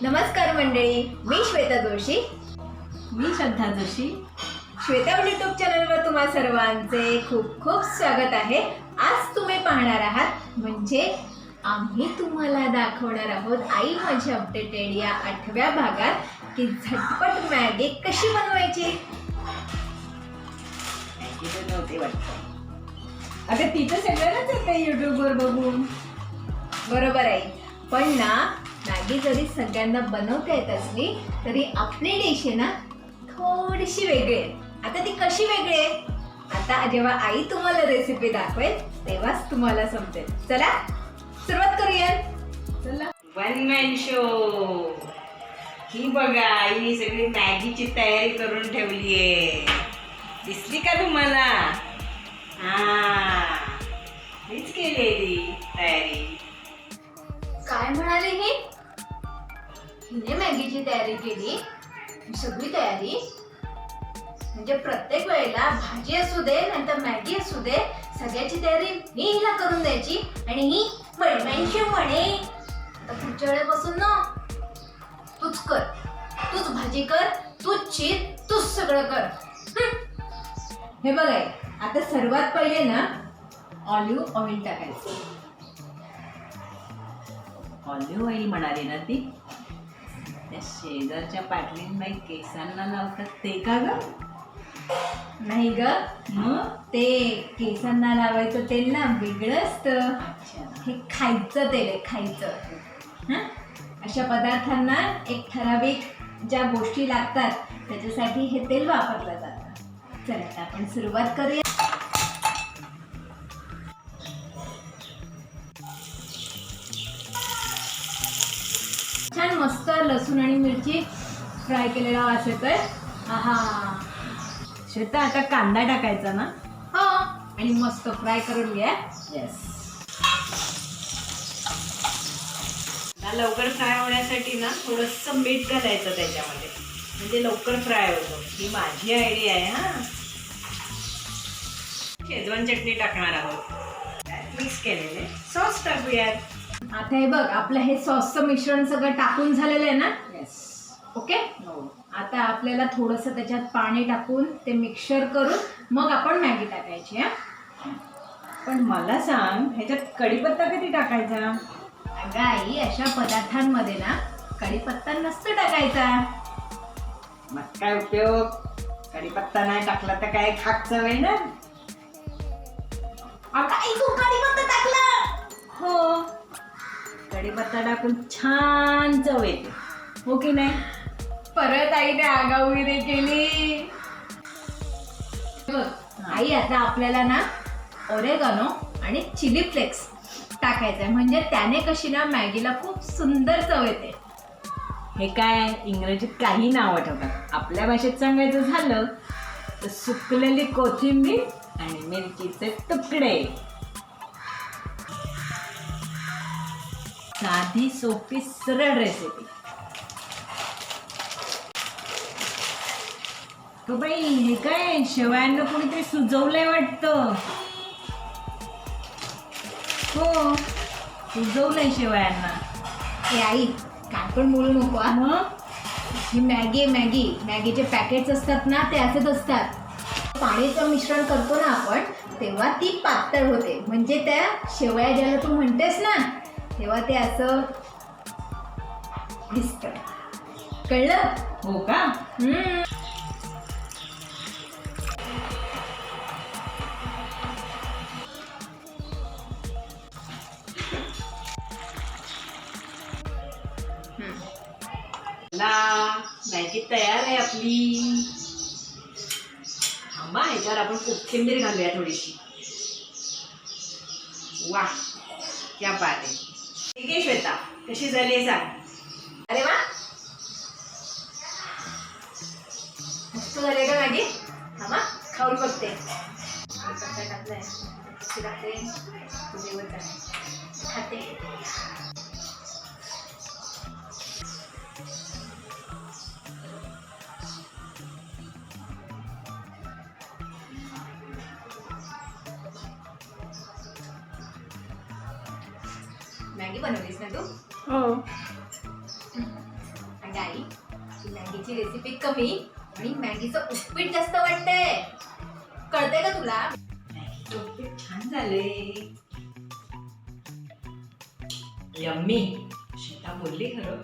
नमस्कार मंडळी, मी श्वेता जोशी. मी श्रद्धा जोशी. श्वेता यूट्यूब चॅनलवर तुम्हा सर्वांचे खूप खूप स्वागत आहे. आज तुम्ही पाहणार आहात म्हणजे आम्ही तुम्हाला दाखवणार आहोत आई माझी अपडेटेड या 8व्या भागात की झटपट मॅगी कशी बनवायची. मॅगी बनवते वाटतं. आता ती तर सगळ्यांनाच येते युट्यूबवर बघून. बरोबर आहे, पण ना मॅगी जरी सगळ्यांना बनवता येत असली तरी आपली डिश आहे ना थोडीशी वेगळी आहे. आता ती कशी वेगळी आहे आता जेव्हा आई तुम्हाला रेसिपी दाखवेल तेव्हाच तुम्हाला समजेल. चला सुरुवात करूया. चला, वन मॅन शो. ही बघा, आईने सगळी मॅगीची तयारी करून ठेवलीये. दिसली का तुम्हाला? हा, मीच केलेली तयारी. काय म्हणाले ही? हिने मॅगीची तयारी केली? सगळी तयारी म्हणजे प्रत्येक वेळेला भाजी असू दे नंतर मॅगी असू दे सगळ्याची तयारी मी हिला करून द्यायची आणि ही बडबॅनशी म्हणे आता पुढच्या वेळेपासून ना तूच कर, तूच भाजी कर, तूच चीर, तूच सगळं कर. हे बघाय, आता सर्वात पहिले ना ऑलिव्ह ऑइल टाकायचं. ऑलिव्ह ऑइल म्हणाली ना ती? त्या शेजारच्या पाटलींबाई केसांना लावतात ते का ग? नाही ग, मग ते केसांना लावायचं तेल ना वेगळं असतं. हे खायचं तेल आहे, खायचं. हां, अशा पदार्थांना एक ठराविक ज्या गोष्टी लागतात त्याच्यासाठी हे तेल वापरलं जातं. चला आता आपण सुरुवात करूया. छान मस्त लसूण आणि मिरची फ्राय केलेला वास येतोय. आहा, श्वेता, आता कांदा टाकायचा ना? हो, आणि मस्त फ्राय करून घ्या. येस. लवकर फ्राय होण्यासाठी ना थोडंसं मीठ घालायचं त्याच्यामध्ये, म्हणजे लवकर फ्राय होतो. ही माझी आयडिया आहे. हा, शेजवान चटणी टाकणार आहोत. मिक्स केलेले सॉस टाकूयात. आता हे बघ, आपलं हे सॉसचं मिश्रण सगळं टाकून झालेलं आहे ना. येस. ओके, हो. आता आपल्याला थोडंसं त्याच्यात पाणी टाकून ते मिक्सर करून मग आपण मॅगी टाकायची. हा, पण मला सांग, ह्याच्यात कढीपत्ता कधी टाकायचा? अगं आई, अशा पदार्थांमध्ये ना कढीपत्ता नसतो टाकायचा. मग काय उपयोग? कढीपत्ता नाही टाकला तर काय खाक चव आहे ना? अगं आई, तू कढीपत्ता टाकला? हो, कढीपत्ता टाकून छान चव येते, हो की नाही? परत आईने आगाऊगिरी केली. बघ आई, आता आपल्याला ना ओरेगानो आणि चिली फ्लेक्स टाकायचं आहे, म्हणजे त्याने कशी ना मॅगीला खूप सुंदर चव येते. हे काय इंग्रजीत काही नावं ठेवतात. आपल्या भाषेत सांगायचं झालं तर सुकलेली कोथिंबीर आणि मिरचीचे तुकडे. साधी सोपी सरळ रेसिपी. हो बाई, हे काय शेवयांना कोणीतरी सुजवलंय वाटतं. हो, सुजवलंय शेवयांना. हे आई, काय पण बोलू नको. मग ही मॅगीचे पॅकेट्स असतात ना ते असेच असतात. पाणीचं मिश्रण करतो ना आपण तेव्हा ती पातळ होते, म्हणजे त्या शेवया ज्याला तू म्हणतेस ना तेव्हा ते असं दिसतं. कळलं? हो का? मॅगी तयार आहे आपली. थांबा, ह्याच्यावर आपण कोथिंबीर घालूया थोडीशी. वा, क्या बात आहे. ठीक आहे श्वेता, कशी झाली आहे सांग. अरे वा, मस्त झाले का मॅगी? थांबा खाऊन बघते. टाकलंय खाते. मॅगी बनवलीस ना तू? हो. नाही, ही मॅगीची रेसिपी कमी आणि मॅगीचं उपीट जास्त वाटतंय. कळतंय का तुला? मॅगीचं उपीट छान झाले. यम्मी. श्वेता बोलली खरं,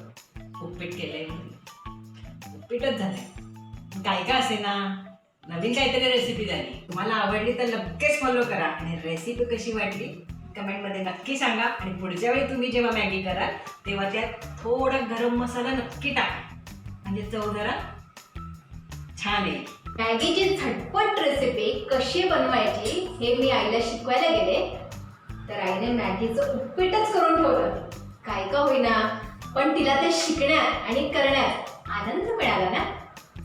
उपीट केलंय म्हणून. उपीटच झालंय. काय का असे ना, नवीन काहीतरी रेसिपी झाली. तुम्हाला आवडली तर लगेच फॉलो करा आणि रेसिपी कशी वाटली कमेंटमध्ये नक्की सांगा. आणि पुढच्या वेळी तुम्ही जेव्हा मॅगी कराल तेव्हा त्यात थोडा गरम मसाला नक्की टाका, म्हणजे चव जरा छान येईल. मॅगीची झटपट रेसिपी कशी बनवायची हे मी आईला शिकवायला गेले, तर आईने मॅगीचं उपीटच करून ठेवलं. काय का होईना, पण तिला ते शिकण्यात आणि करण्यात आनंद मिळाला ना.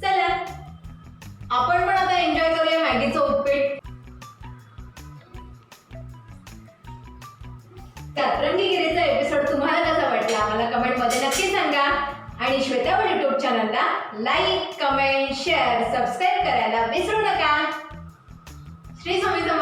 चला आपण पण आता एन्जॉय करूया मॅगीचं उपीट. कात्रंगीगिरीचा एपिसोड तुम्हाला कसा वाटला आम्हाला कमेंटमध्ये नक्की सांगा. आणि श्वेतावळ युट्यूब चॅनलला लाईक, कमेंट, शेअर, सबस्क्राईब करायला विसरू नका. श्री स्वामी समर्थ.